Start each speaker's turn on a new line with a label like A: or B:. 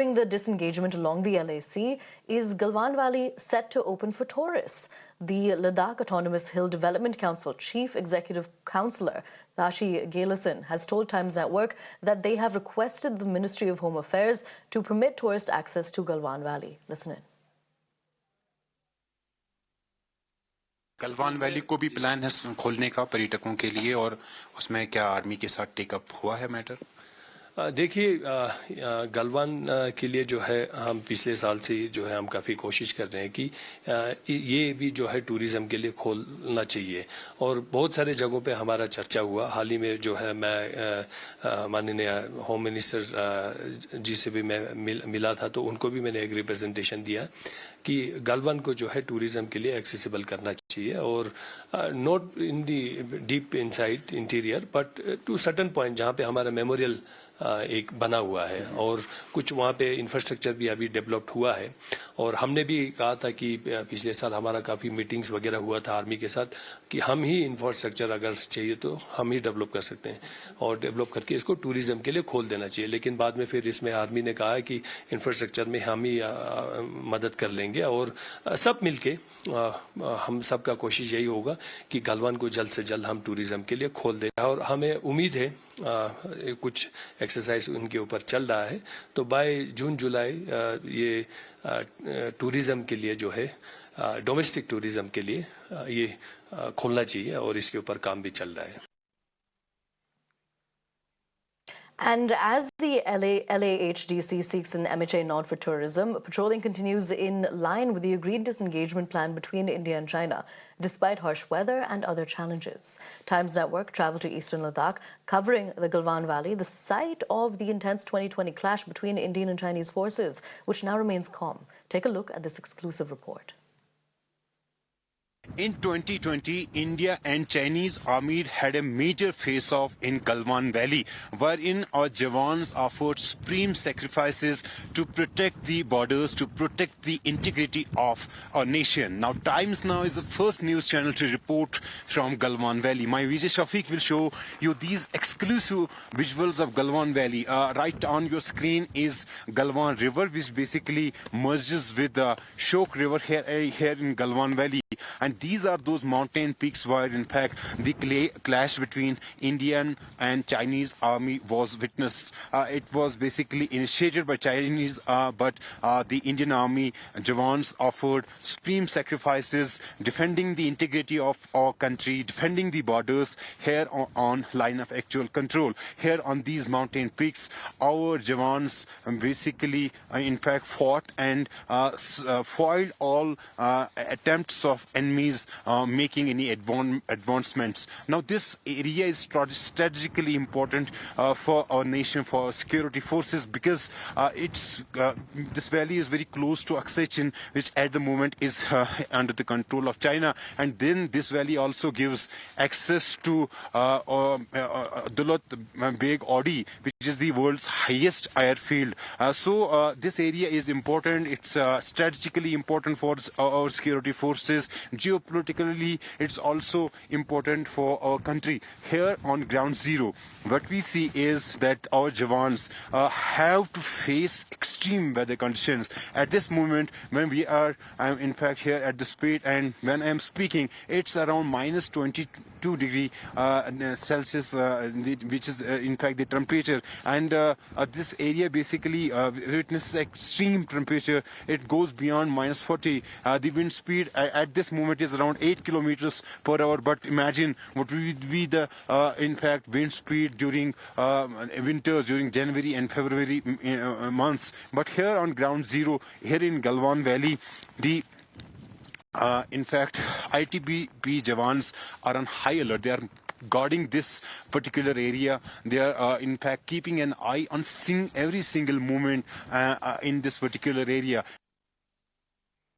A: During the disengagement along the LAC, is Galwan Valley set to open for tourists? The Ladakh Autonomous Hill Development Council Chief Executive Councillor Lashi Galison has told Times Network that they have requested the Ministry of Home Affairs to permit tourist access to Galwan Valley. Listen in.
B: Galwan valley को भी plan है खोलने का पर्यटकों के लिए और उसमें क्या आर्मी के साथ टेकअप हुआ है मैटर?
C: देखिए, गलवान के लिए जो है हम पिछले साल से जो है हम काफ़ी कोशिश कर रहे हैं कि ये भी जो है टूरिज़्म के लिए खोलना चाहिए और बहुत सारे जगहों पे हमारा चर्चा हुआ। हाल ही में जो है मैं माननीय होम मिनिस्टर जी से भी मैं मिला था, तो उनको भी मैंने एक रिप्रेजेंटेशन दिया कि गलवान को जो है टूरिज़्म के लिए एक्सेसिबल करना चाहिए और not in the deep inside interior but to certain point जहाँ पे हमारा मेमोरियल एक बना हुआ है और कुछ वहाँ पे इंफ्रास्ट्रक्चर भी अभी डेवलप्ड हुआ है। और हमने भी कहा था कि पिछले साल हमारा काफ़ी मीटिंग्स वगैरह हुआ था आर्मी के साथ कि हम ही इंफ्रास्ट्रक्चर अगर चाहिए तो हम ही डेवलप कर सकते हैं और डेवलप करके इसको टूरिज़्म के लिए खोल देना चाहिए। लेकिन बाद में फिर इसमें आर्मी ने कहा कि इंफ्रास्ट्रक्चर में हम ही मदद कर लेंगे और सब मिलके हम सब का कोशिश यही होगा कि गलवान को जल्द से जल्द हम टूरिज़्म के लिए खोल दें और हमें उम्मीद है कुछ एक्सरसाइज उनके ऊपर चल रहा है तो बाय जून जुलाई ये टूरिज़्म के लिए जो है डोमेस्टिक टूरिज़्म के लिए ये खोलना चाहिए और इसके ऊपर काम भी चल रहा है।
A: And as the LAHDC seeks an MHA nod for tourism, patrolling continues in line with the agreed disengagement plan between India and China, despite harsh weather and other challenges. Times Network traveled to eastern Ladakh, covering the Galwan Valley, the site of the intense 2020 clash between Indian and Chinese forces, which now remains calm. Take a look at this exclusive report.
B: In 2020, India and Chinese army had a major face-off in Galwan Valley, wherein our jawans offered supreme sacrifices to protect the borders, to protect the integrity of our nation. Now, Times Now is the first news channel to report from Galwan Valley. My Vijay Shafiq will show you these exclusive visuals of Galwan Valley. Right on your screen is Galwan River, which basically merges with the Shok River here in Galwan Valley. And these are those mountain peaks where, in fact, the clash between Indian and Chinese army was witnessed. It was basically initiated by Chinese, but the Indian army jawans offered supreme sacrifices, defending the integrity of our country, defending the borders here on line of actual control. Here on these mountain peaks, our jawans basically, in fact, fought and foiled all attempts of enemies making any advancements. Now, this area is strategically important for our nation, for our security forces, because this valley is very close to Aksai Chin, which at the moment is under the control of China. And then this valley also gives access to Daulat Beg Odi, which is the world's highest airfield. So this area is important. It's strategically important for our security forces. Geopolitically, it's also important for our country. Here on ground zero, what we see is that our jawans have to face extreme weather conditions. At this moment, when we are, in fact, here at the spade, and when I'm speaking, it's around minus 22 degree Celsius, which is in fact the temperature. And this area basically witnesses extreme temperature. It goes beyond minus 40. The wind speed at this moment is around 8 kilometers per hour. But imagine what would be the, in fact, wind speed during winters, during January and February months. But here on ground zero, here in Galwan Valley, the in fact, ITBP jawans are on high alert. They are guarding this particular area. They are, in fact, keeping an eye on every single movement in this particular area.